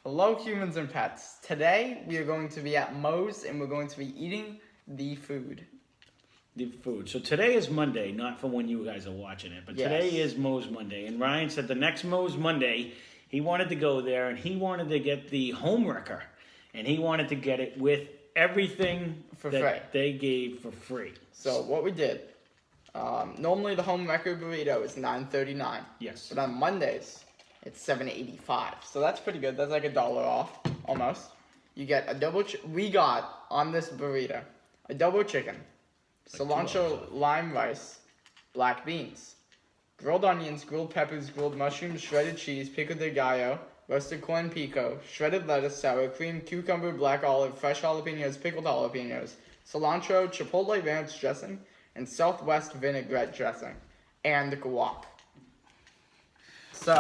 Hello, humans and pets. Today we are going to be at Moes and we're going to be eating the food. The food. So today is Monday, not for when you guys are watching it, but Yes. today is Moes Monday. And Ryan said the next Moes Monday, he wanted to go there and he wanted to get the HomeWrecker. And he wanted to get it with everything For that they gave for free. So what we did, normally the HomeWrecker burrito is $9.39. Yes. But on Mondays, it's $7.85. So that's pretty good. That's like $1 off, almost. You get a double. We got on this burrito a double chicken, Like cilantro, lime rice, black beans, grilled onions, grilled peppers, grilled mushrooms, shredded cheese, pico de gallo, roasted corn pico, shredded lettuce, sour cream, cucumber, black olive, fresh jalapenos, pickled jalapenos, cilantro, chipotle ranch dressing, and Southwest vinaigrette dressing, and guac. So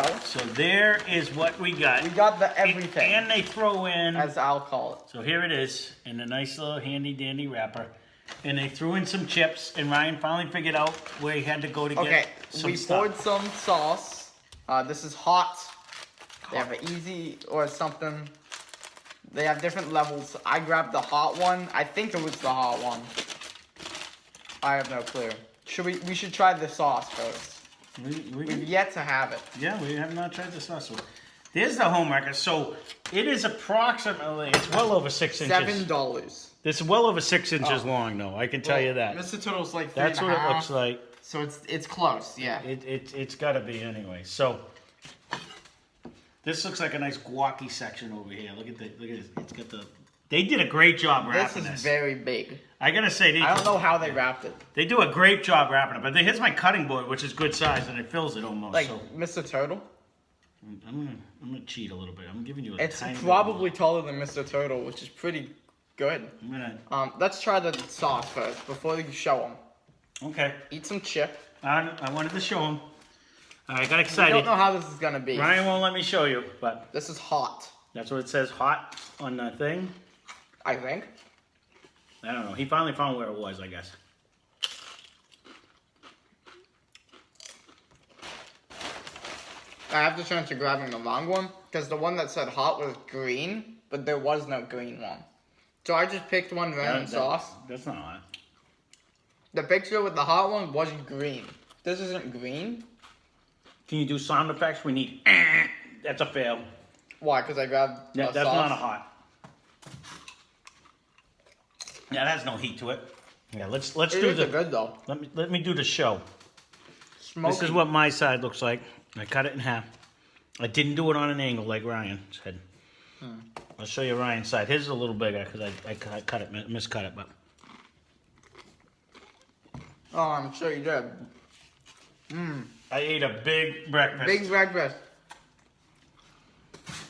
there is what we got. we got the everything, And they throw in, as I'll call it. so here it is, in a nice little handy dandy wrapper. And they threw in some chips, and Ryan finally figured out where he had to go to Okay, get some we stuff. poured some sauce. This is hot. They have an easy or something. They have different levels. I grabbed the hot one. I think it was the hot one. I have no clue. We should try the sauce first. We've yet to have it. Yeah, we have not tried the sauce. So there's the HomeWrecker. So it is approximately, it's well over 6 inches. $7. This is well over 6 inches long, though. I can tell you that. Mr. Turtle's like 3.5. That's what it looks like. So it's close, yeah. It's got to be anyway. So this looks like a nice guac-y section over here. Look at this. It's got the. They did a great job wrapping This this. is very big. I gotta say, I don't know how they wrapped it. They do a great job wrapping it. But here's my cutting board, which is good size, and it fills it almost. Like So Mr. Turtle. I'm gonna cheat a little bit. I'm giving you a It's tiny bit probably taller than Mr. Turtle, which is pretty good. more. I'm Let's try the sauce first before you show them. gonna. Okay. Eat some chip. I wanted to show him. I got I excited. don't know how this is gonna be. Ryan won't let me show you, but This is hot, that's what it says, hot on the thing. I think. I don't know. He finally found where it was, I guess. I have to turn to grabbing the wrong one because the one that said hot was green, but there was no green one. So I just picked one random sauce. That's not hot. The picture with the hot one was green. This isn't green. Can you do sound effects? We need. That's a fail. Why? Because I grabbed Yeah, a that's sauce. not a hot. Yeah, that has no heat to it. Yeah, let's It do is the. good though. Let me do the show. Smoky. This is what my side looks like. I cut it in half. I didn't do it on an angle like Ryan said. I'll show you Ryan's side. His is a little bigger because I cut it, miscut it, but. Oh, I'm sure you did. I ate a big breakfast. Big breakfast.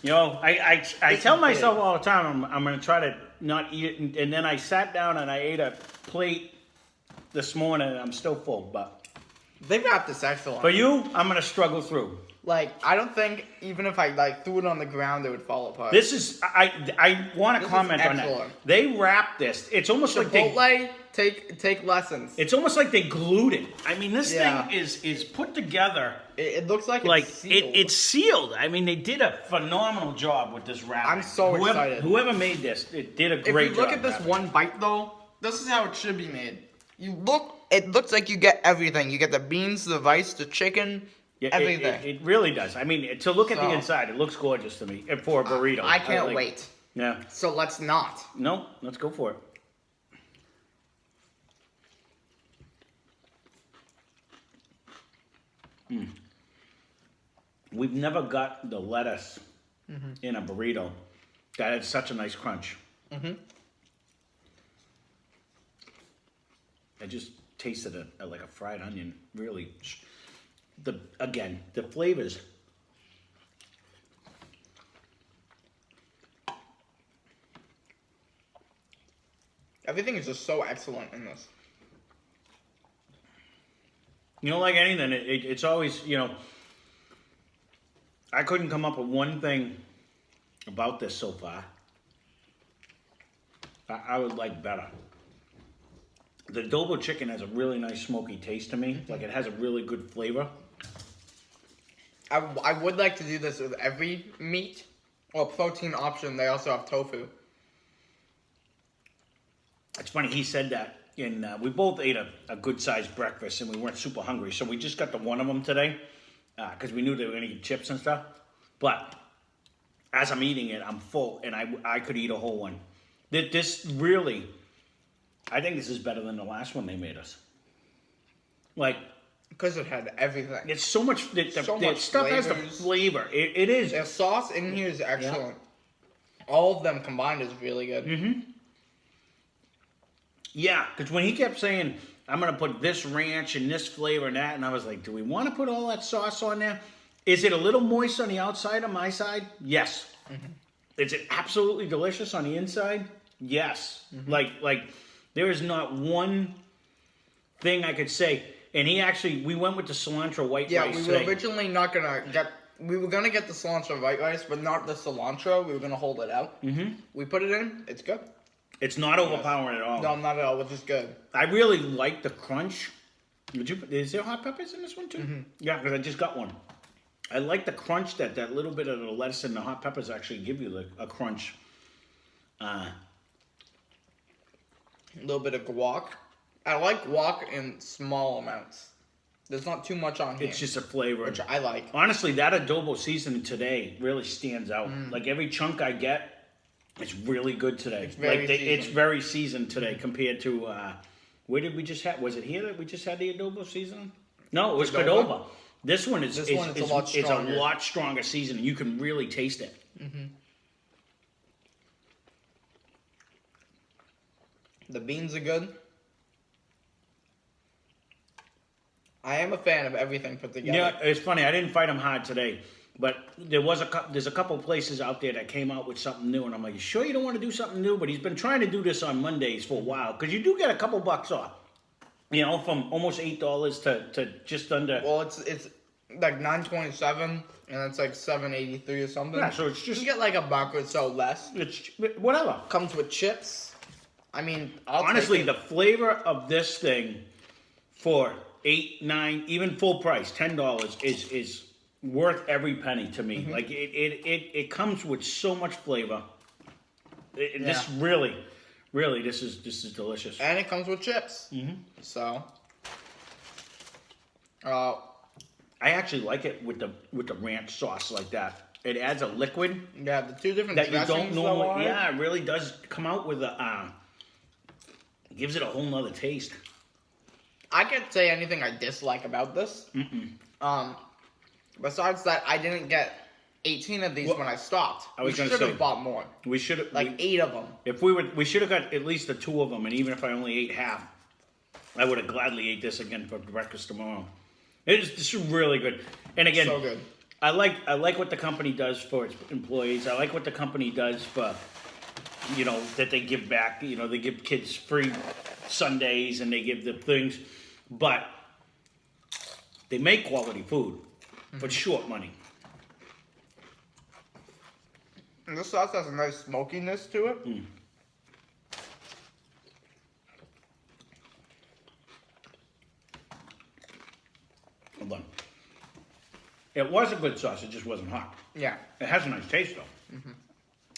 You know, I This tell is myself big. all the time I'm going to try to not eat it, and then I sat down and I ate a plate this morning and I'm still full. But They wrapped this excellent. for you, I'm going to struggle through. Like, I don't think even if I threw it on the ground, it would fall apart. This is I want to This is comment on that. excellent. They wrapped this. It's almost like they. Chipotle, take lessons. It's almost like they glued it. I mean, this Yeah. thing is put together It looks like like it's sealed. it's sealed. I mean, they did a phenomenal job with this wrapping. I'm so excited. Whoever made this, it did a If great you job. look at this wrapping. one bite though, this is how it should be made. It looks like you get everything. You get the beans, the rice, the chicken, Yeah, everything. It really does. I mean, to look at the So- inside, it looks gorgeous to me. And for a burrito. I can't like- wait. Yeah. So let's not. No, let's go for it. We've never got the lettuce in a burrito that had such a nice crunch. I just tasted it like a fried onion. Really, the flavors. Everything is just so excellent in this. You know, like anything, it's always, you know, I couldn't come up with one thing about this so far I would like better. The adobo chicken has a really nice smoky taste to me. Like, it has a really good flavor. I would like to do this with every meat, Well, protein option, they also have tofu. It's funny, he said that, and we both ate a good-sized breakfast, and we weren't super hungry, so we just got the one of them today, because we knew they were going to eat chips and stuff. But as I'm eating it, I'm full, and I could eat a whole one. This really, I think this is better than the last one they made us. Like, because it had everything. it's so much, the stuff flavors. has the flavor. It is. The sauce in here is excellent. Yeah. All of them combined is really good. Mm-hmm. Yeah, because when he kept saying, I'm going to put this ranch and this flavor and that, and I was like, do we want to put all that sauce on there? Is it a little moist on the outside on my side? Yes. Mm-hmm. Is it absolutely delicious on the inside? Yes. Mm-hmm. Like there is not one thing I could say. And we went with the cilantro white rice. Yeah, we were originally not going to get... We were going to get the cilantro white rice, but not the cilantro. We were going to hold it out. Mm-hmm. We put it in. It's good. It's not overpowering at all. No, not at all, which is good. I really like the crunch. Is there hot peppers in this one too? Mm-hmm. Yeah, because I just got one. I like the crunch that little bit of the lettuce and the hot peppers actually give you a crunch. A little bit of guac. I like guac in small amounts. There's not too much on here. It's just a flavor. Which I like. Honestly, that adobo seasoning today really stands out. Like every chunk I get, it's really good today. It's very seasoned today compared to where did we just have? Was it here that we just had the adobo seasoning? No, it was Qdoba. This one is a lot stronger. It's a lot stronger seasoning. You can really taste it. Mm-hmm. The beans are good. I am a fan of everything put together. Yeah, it's funny. I didn't fight them hard today. But there's a couple places out there that came out with something new, and I'm like, you sure you don't want to do something new? But he's been trying to do this on Mondays for a while, because you do get a couple bucks off. You know, from almost $8 to just under. Well, it's like $9.27, and it's like $7.83 or something. Yeah, so it's just you get like a buck or so less. It's whatever. Comes with chips. I mean, honestly, the flavor of this thing for $8, $9, even full price, $10 is worth every penny to me. Mm-hmm. Like it comes with so much flavor. This really, this is delicious. And it comes with chips. Mm-hmm. So, I actually like it with the ranch sauce like that. It adds a liquid. Yeah, the two different that you don't normally. Yeah, it really does come out with gives it a whole nother taste. I can't say anything I dislike about this. Besides that, I didn't get 18 of these when I stopped. We should have bought more. We should have 8 of them. We should have got at least the 2 of them, and even if I only ate half, I would have gladly ate this again for breakfast tomorrow. This is really good. And again, so good. I like what the company does for its employees. I like what the company does for, that they give back. They give kids free Sundays and they give them things, but they make quality food for short money. And this sauce has a nice smokiness to it. Hold on. It was a good sauce, it just wasn't hot. Yeah. It has a nice taste though.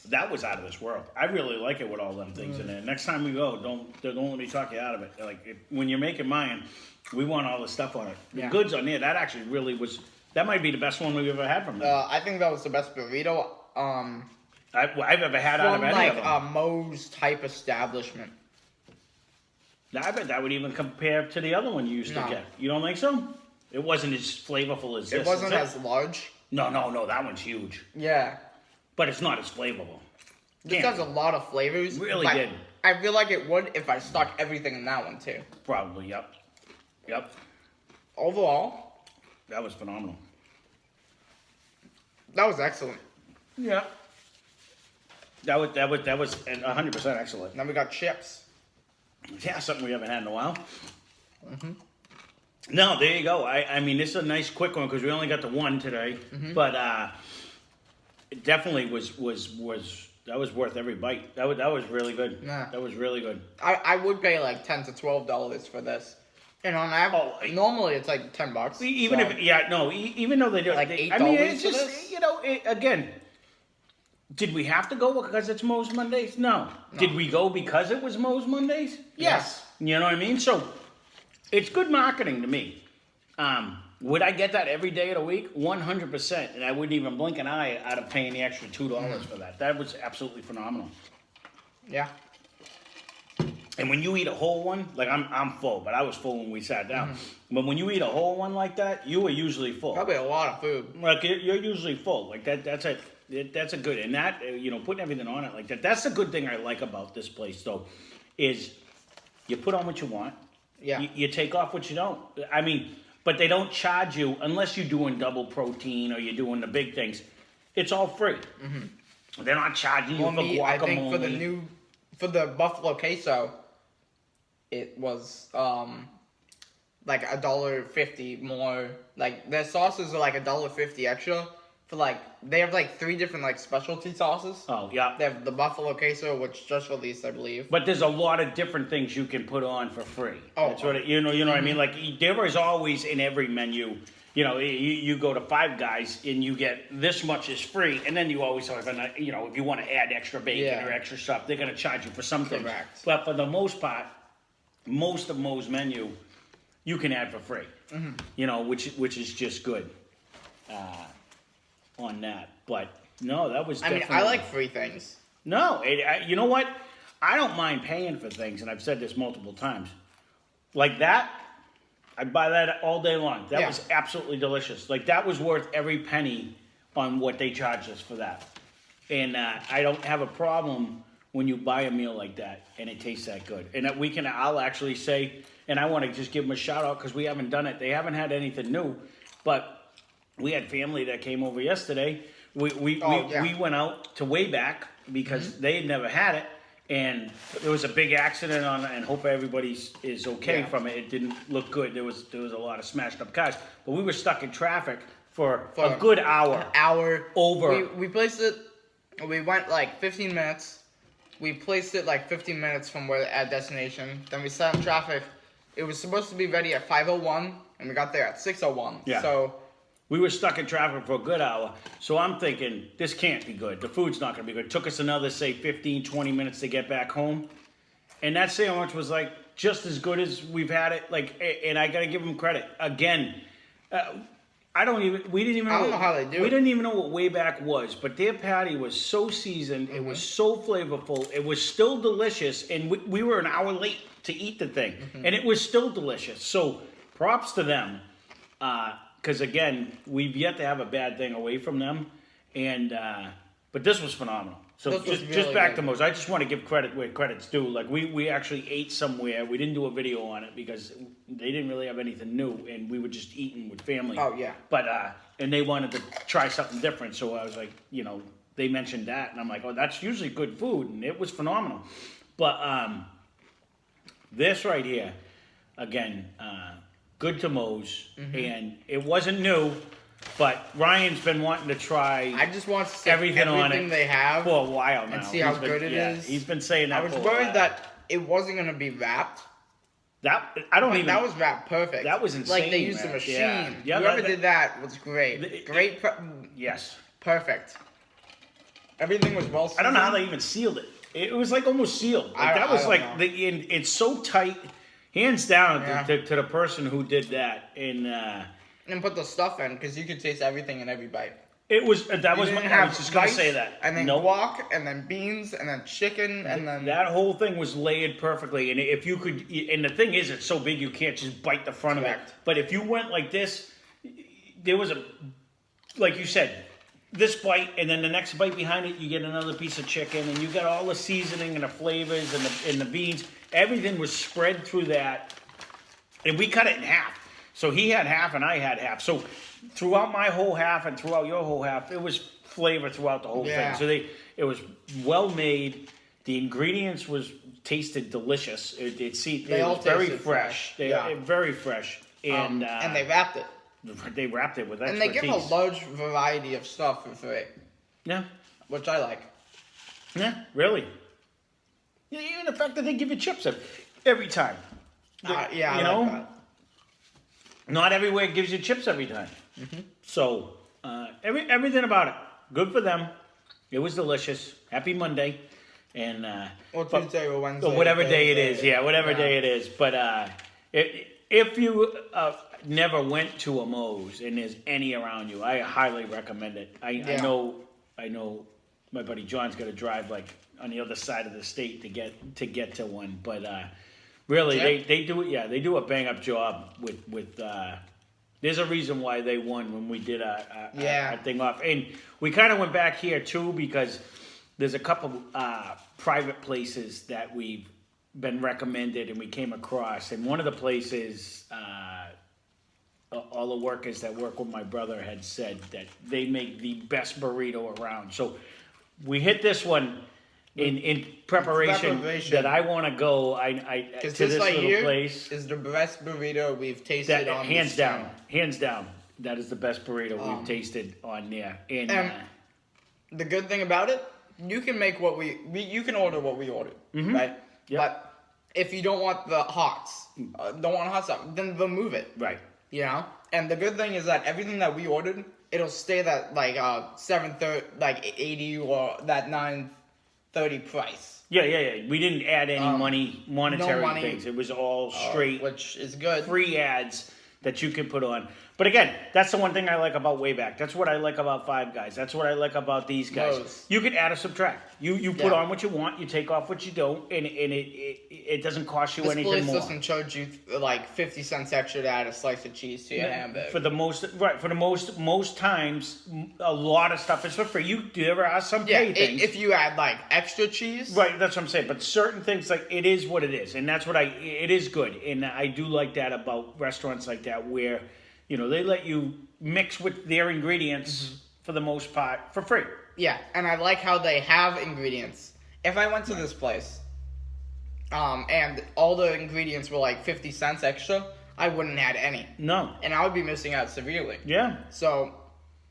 That was out of this world. I really like it with all them things in there. Next time we go, don't let me talk you out of it. Like when you're making mine, we want all the stuff on it. The goods on there, that actually really was. That might be the best one we've ever had from them. I think that was the best burrito I've ever had out of any of them. From Moes type establishment. I bet that would even compare to the other one you used to get. You don't think so? It wasn't as flavorful as this. It wasn't as large. No, that one's huge. Yeah. But it's not as flavorful. This has a lot of flavors. Really did. I feel like it would if I stuck everything in that one too. Probably, yep. Overall, that was phenomenal. That was excellent. Yeah. That was 100% excellent. Now we got chips. Yeah, something we haven't had in a while. No, there you go. I mean, this is a nice quick one because we only got the one today, but it definitely was that was worth every bite. That was really good. Yeah. That was really good. I would pay like $10 to $12 for this. And on average, normally it's like $10. Even though they do, like $8 I mean, it's for just this? again, Did we have to go because it's Moes Mondays? No. Did we go because it was Moes Mondays? Yes. You know what I mean? So it's good marketing to me. Would I get that every day of the week? 100%. And I wouldn't even blink an eye out of paying the extra $2 for that. That was absolutely phenomenal. Yeah. And when you eat a whole one, like I'm full, but I was full when we sat down. But when you eat a whole one like that, you are usually full. Probably a lot of food. Like you're usually full. Like that's a good, and that putting everything on it like that. That's the good thing I like about this place though, is you put on what you want. Yeah. You take off what you don't. I mean, but they don't charge you unless you're doing double protein or you're doing the big things. It's all free. Mm-hmm. They're not charging you for guacamole. I think for the buffalo queso, it was like $1.50 more. Like their sauces are like $1.50 extra. For like they have like 3 different like specialty sauces. Oh yeah. They have the buffalo queso, which just released, I believe. But there's a lot of different things you can put on for free. Oh, that's what you know what I mean. Like there is always in every menu. You know, you go to Five Guys and you get this much is free, and then you always have if you want to add extra bacon or extra stuff, they're gonna charge you for something. Correct. But for the most part, most of Moe's menu, you can add for free. Mm-hmm. You know, which is just good. On that, but no, that was. I like free things. No, you know what? I don't mind paying for things, and I've said this multiple times. Like that, I'd buy that all day long. That was absolutely delicious. Like that was worth every penny on what they charged us for that. And I don't have a problem when you buy a meal like that and it tastes that good. And I'll actually say, and I want to just give them a shout out because we haven't done it. They haven't had anything new, but. We had family that came over yesterday. We went out to Wayback because they had never had it, and there was a big accident on it. And hope everybody is okay from it. It didn't look good. There was a lot of smashed up cars, but we were stuck in traffic for a good hour. An hour over. We placed it. We went like 15 minutes. We placed it like 15 minutes from our destination. Then we sat in traffic. It was supposed to be ready at 5:01, and we got there at 6:01. Yeah. So. We were stuck in traffic for a good hour, so I'm thinking, this can't be good. The food's not going to be good. It took us another, say, 15, 20 minutes to get back home. And that sandwich was, like, just as good as we've had it. Like, and I got to give them credit. Again, we didn't even know how they do it. We didn't even know what Wayback was, but their patty was so seasoned. Mm-hmm. It was so flavorful. It was still delicious, and we were an hour late to eat the thing. Mm-hmm. And it was still delicious. So props to them. Because again, we've yet to have a bad thing away from them, but this was phenomenal. So just back to Moes. I just want to give credit where credit's due. Like we actually ate somewhere. We didn't do a video on it because they didn't really have anything new, and we were just eating with family. Oh yeah. But and they wanted to try something different, so I was like, they mentioned that, and I'm like, oh, that's usually good food, and it was phenomenal. But this right here, again. Good to Moes, and it wasn't new, but Ryan's been wanting to try. I just want to see everything on it they have for a while now and see how good it is. He's been saying that. I was worried that it wasn't going to be wrapped. That was wrapped perfect. That was insane. Like they used the machine. Yeah, whoever did that was great. Yes. Perfect. Everything was well seasoned. I don't know how they even sealed it. It was like almost sealed. Like it's so tight. Hands down to the person who did that and put the stuff in because you could taste everything in every bite. I was just gonna say that. And then guac, and then beans, and then chicken, and then that whole thing was layered perfectly. And if you could, and the thing is, it's so big you can't just bite the front of it. But if you went like this, there was like you said, this bite, and then the next bite behind it, you get another piece of chicken, and you got all the seasoning and the flavors and the beans. Everything was spread through that, and we cut it in half. So he had half, and I had half. So throughout my whole half and throughout your whole half, it was flavor throughout the whole thing. So it was well made. The ingredients tasted delicious. It was very fresh. Very fresh, and they wrapped it. They wrapped it with expertise. And they give a large variety of stuff for free. Yeah. Which I like. Yeah, really. Yeah, even the fact that they give you chips every time. I like that. Not everywhere gives you chips every time. Mm-hmm. So, everything about it, good for them. It was delicious. Happy Monday. And Or Tuesday or Wednesday. or whatever day it Thursday. is. Yeah, whatever day it is. But if you never went to a Moes and there's any around you, I highly recommend it. I know my buddy John's got to drive like on the other side of the state to get to one. But really, they do it. Yeah, they do a bang up job with. There's a reason why they won when we did our thing off, and we kind of went back here too because there's a couple private places that we've been recommended and we came across, and one of the places all the workers that work with my brother had said that they make the best burrito around. So we hit this one in preparation that I want to go. I to this little place is the best burrito we've tasted on hands down. Hands down, that is the best burrito we've tasted on there. And the good thing about it, you can make you can order what we ordered, right? Yep. But if you don't want the hots, don't want hot stuff, then remove it. Right. You know? And the good thing is that everything that we ordered, it'll stay that like 730, like 80 or that 930 price. Yeah. We didn't add any monetary things. It was all straight, which is good. Free ads that you can put on. But again, that's the one thing I like about Wayback. That's what I like about Five Guys. That's what I like about these guys. Moes. You can add or subtract. You put on what you want, you take off what you don't, and it doesn't cost you anything more. This place doesn't charge you like 50 cents extra to add a slice of cheese to your hamburger. For the most times, a lot of stuff is for free. There are some pay things. If you add like extra cheese. Right, that's what I'm saying. But certain things, like, it is what it is. And that's what it is good. And I do like that about restaurants like that where, they let you mix with their ingredients for the most part for free. Yeah, and I like how they have ingredients. If I went to this place, and all the ingredients were like 50 cents extra, I wouldn't add any. No. And I would be missing out severely. Yeah. So,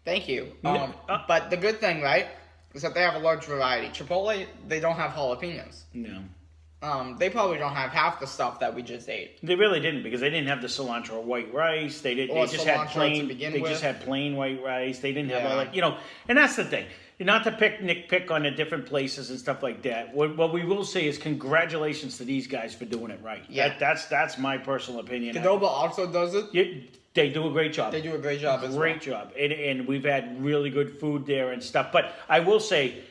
thank you. But the good thing, right, is that they have a large variety. Chipotle, they don't have jalapenos. No. They probably don't have half the stuff that we just ate. They really didn't, because they didn't have the cilantro white rice. They just had plain. Just had plain white rice. They didn't have all that, And that's the thing. Not to pick on the different places and stuff like that. What we will say is congratulations to these guys for doing it right. Yeah, that's my personal opinion. Qdoba also does it. They do a great job. They do a great job as well. Great job, and we've had really good food there and stuff. But I will say,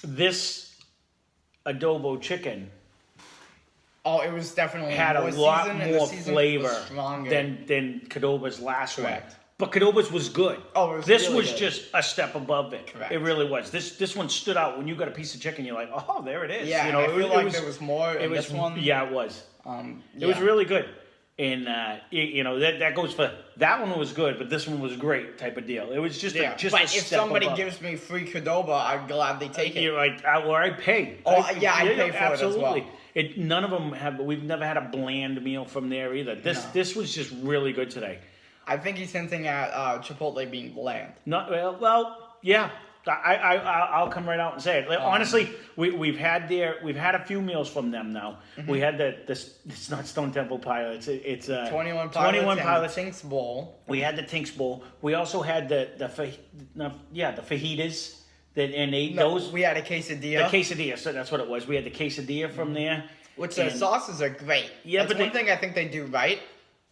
this adobo chicken. Oh, it was definitely had a lot more flavor than Qdoba's last one. But Qdoba's was good. Oh, this really was good. just a step above it. Correct. It really was. This one stood out. When you got a piece of chicken, you're like, oh, there it is. Yeah, I feel like there was more in this one. Yeah, it was. It was really good. And, that goes for, that one was good, but this one was great type of deal. It was just a step But if somebody above. gives me free Qdoba, I'd gladly take it. You're like, I'd pay. I'd pay for absolutely. it as well. None of them have, we've never had a bland meal from there either. This was just really good today. I think he's hinting at Chipotle being bland. Well, yeah. I'll come right out and say it. Honestly, we've had a few meals from them now. Mm-hmm. We had it's not Stone Temple Pilots. It's 21 Pilots. Tinks Bowl. We had the Tinks Bowl. We also had the fajitas. Those we had a quesadilla. The quesadilla, so that's what it was. We had the quesadilla from there. Which the sauces are great. Yeah, that's one thing I think they do right,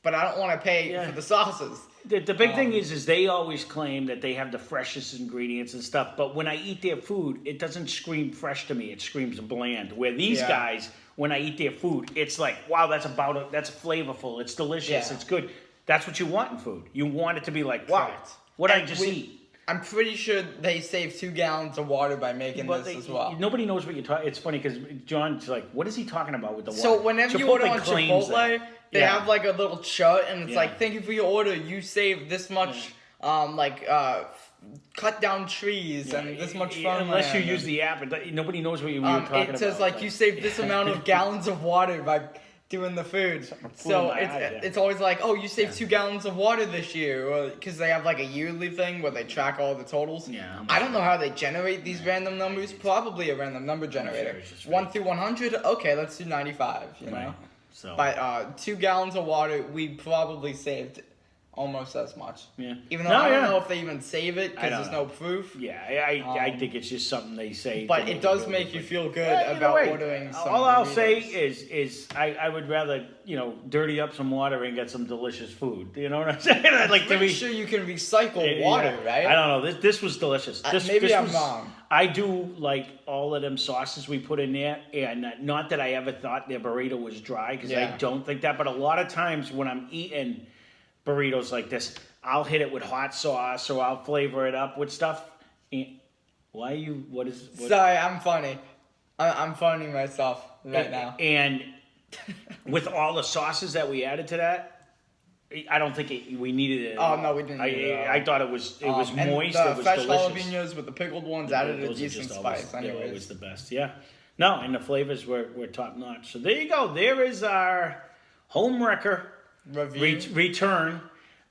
but I don't want to pay for the sauces. The big thing is they always claim that they have the freshest ingredients and stuff, but when I eat their food, it doesn't scream fresh to me. It screams bland. Where these guys, when I eat their food, it's like, wow, that's flavorful. It's delicious. It's good. That's what you want in food. You want it to be like, wow, what I just eat. I'm pretty sure they saved 2 gallons of water by making this as well. Nobody knows what you're talking. It's funny because John's like, "What is he talking about with the water?" So whenever you order on Chipotle, they have like a little chart, and it's like, "Thank you for your order. You saved this much, cut down trees and this much farmland." Unless you use the app, nobody knows what you're talking about. It says like you saved this amount of gallons of water by doing the food. So it's always like, oh, you saved 2 gallons of water this year, because they have like a yearly thing where they track all the totals. Yeah, I don't know how they generate these random numbers. Probably a random number generator. 1 through 100. Okay, let's do 95. You know. So, but 2 gallons of water we probably saved almost as much. Yeah. Even though I don't know if they even save it because there's no proof. Yeah, I think it's just something they say. But it does make you feel good about ordering some All I'll burritos. say is I would rather, dirty up some water and get some delicious food. You know what I'm saying? I'd like to Pretty be sure you can recycle water, right? I don't know. This was delicious. Maybe I'm wrong. I do like all of them sauces we put in there, and not that I ever thought their burrito was dry, because I don't think that. But a lot of times when I'm eating burritos like this, I'll hit it with hot sauce, or I'll flavor it up with stuff. Why are you? What? Sorry, I'm funny. I'm funning myself right now. And with all the sauces that we added to that, I don't think we needed it. Oh no, we didn't. I thought it was moist. And it was the fresh delicious. jalapenos with the pickled ones added a Those are decent just spice. They're Anyways, always the best. Yeah. No, and the flavors were top notch. So there you go. There is our HomeWrecker return.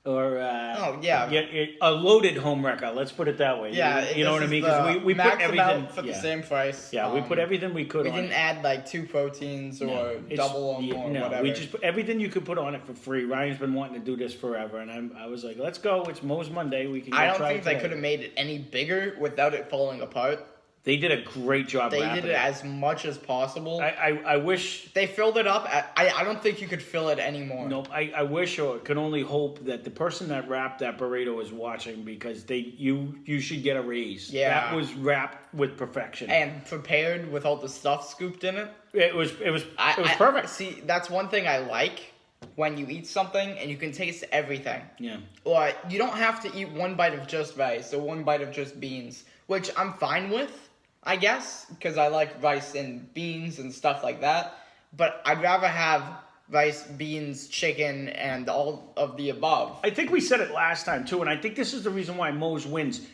Or a loaded HomeWrecker. Let's put it that way. Yeah, you know what I mean? Because we put everything for the same price. Yeah, we put everything we could. We didn't add like 2 proteins or double or more. No, whatever. we just put everything you could put on it for free. Ryan's been wanting to do this forever, and I was like, let's go. It's Moes Monday. We can. I don't think they could have made it any bigger without it falling apart. They did a great job. They did it as much as possible. I wish they filled it up. I don't think you could fill it anymore. No, I wish or could only hope that the person that wrapped that burrito is watching, because you should get a raise. Yeah, that was wrapped with perfection and prepared with all the stuff scooped in it. It was perfect. See, that's one thing I like. When you eat something and you can taste everything. Yeah. Or you don't have to eat one bite of just rice or one bite of just beans, which I'm fine with. I guess, because I like rice and beans and stuff like that. But I'd rather have rice, beans, chicken, and all of the above. I think we said it last time, too, and I think this is the reason why Moes wins.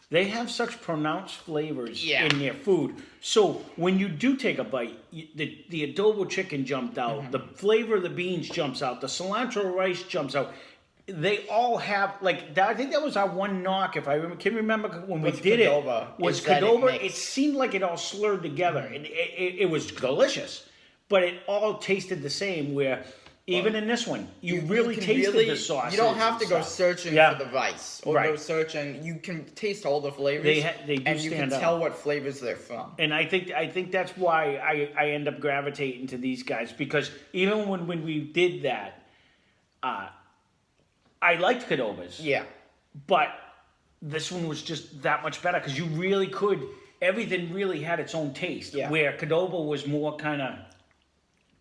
They have such pronounced flavors in their food. So when you do take a bite, the adobo chicken jumped out. Mm-hmm. The flavor of the beans jumps out. The cilantro rice jumps out. They all have, like, I think that was our one knock, if I can remember when we did Qdoba, it. Was Qdoba, it seemed like it all slurred together. And it was delicious, but it all tasted the same, where even in this one, you really tasted the sauce. You don't have to go searching for the rice or go searching. You can taste all the flavors. They do and you can tell what flavors they're from. And I think that's why I end up gravitating to these guys, because even when we did that, I liked Qdoba's. Yeah. But this one was just that much better, because you really could, everything really had its own taste. Yeah. Where Qdoba was more kind of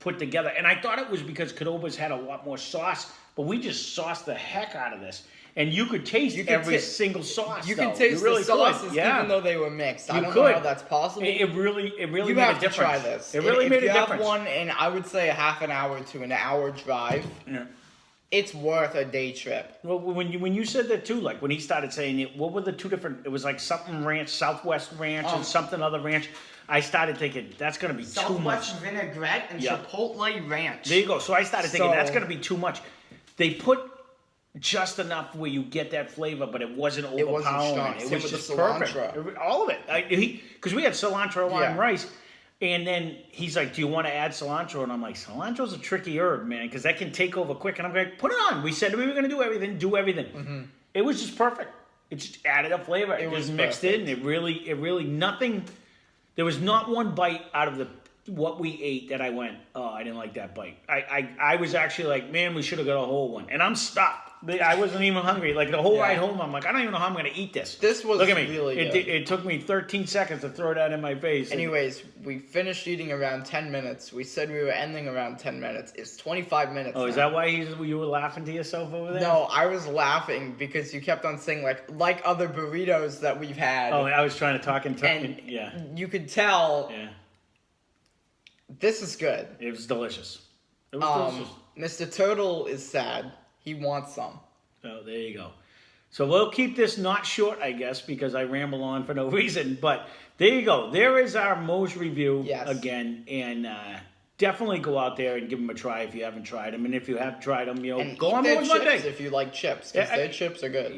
put together. And I thought it was because Qdoba's had a lot more sauce, but we just sauced the heck out of this. And you could taste every single sauce. You can taste the sauces even though they were mixed. I don't know how that's possible. It really made a difference. You have to try this. It really made a difference. If you have one in, I would say, a half an hour to an hour drive, it's worth a day trip. Well, when you said that too, like when he started saying it, what were the two different? It was like something ranch, Southwest ranch, and something other ranch. I started thinking that's going to be too much. Southwest vinaigrette and Chipotle ranch. There you go. So I started thinking that's going to be too much. They put just enough where you get that flavor, but it wasn't overpowering. It was just perfect. All of it. Because we had cilantro on rice. And then he's like, do you want to add cilantro? And I'm like, cilantro's a tricky herb, man, because that can take over quick. And I'm like, put it on. We said we were going to do everything. Mm-hmm. It was just perfect. It just added a flavor. It was just mixed in. It really, nothing. There was not one bite out of what we ate that I went, oh, I didn't like that bite. I was actually like, man, we should have got a whole one. And I'm stuck. I wasn't even hungry. Like the whole ride home, I'm like, I don't even know how I'm going to eat this. This was Look at me. really good. It took me 13 seconds to throw that in my face. Anyways, we finished eating around 10 minutes. We said we were ending around 10 minutes. It's 25 minutes Oh, is that why you were laughing to yourself over there? No, I was laughing because you kept on saying, like other burritos that we've had. Oh, I was trying to talk and you could tell this is good. It was delicious. It was delicious. Mr. Turtle is sad. He wants some. Oh, there you go. So we'll keep this not short, I guess, because I ramble on for no reason. But there you go. There is our Moes review again. And definitely go out there and give them a try if you haven't tried them. And if you have tried them, and go on Moes Monday. If you like chips, because their chips are good.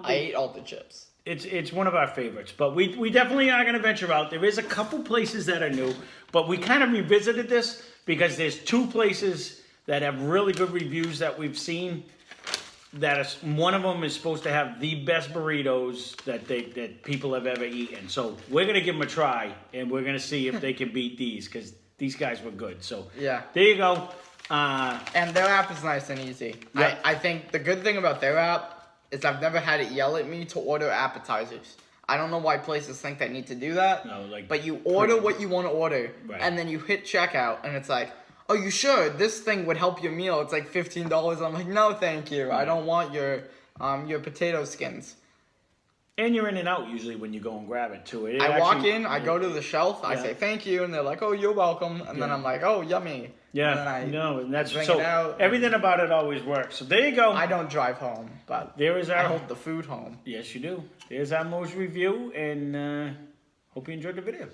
I ate all the chips. It's one of our favorites. But we definitely are going to venture out. There is a couple places that are new. But we kind of revisited this because there's two places that have really good reviews that we've seen. one of them is supposed to have the best burritos that people have ever eaten. So we're gonna give them a try, and we're gonna see if they can beat these, because these guys were good. So Yeah. there you go. And their app is nice and easy. Yep. I think the good thing about their app is I've never had it yell at me to order appetizers. I don't know why places think they need to do that. No, like, but you order what you want to order, Right. and then you hit checkout, and it's like, oh, you sure? This thing would help your meal. It's like $15. I'm like, no, thank you. I don't want your potato skins. And you're in and out usually when you go and grab it too. I walk in, I go to the shelf, I say thank you, and they're like, oh, you're welcome. And then I'm like, oh, yummy. Yeah, And then and that's bring so it out. everything about it always works. So there you go. I don't drive home, but There is I our hold the food home. Yes, you do. There's our Moes review, and hope you enjoyed the video.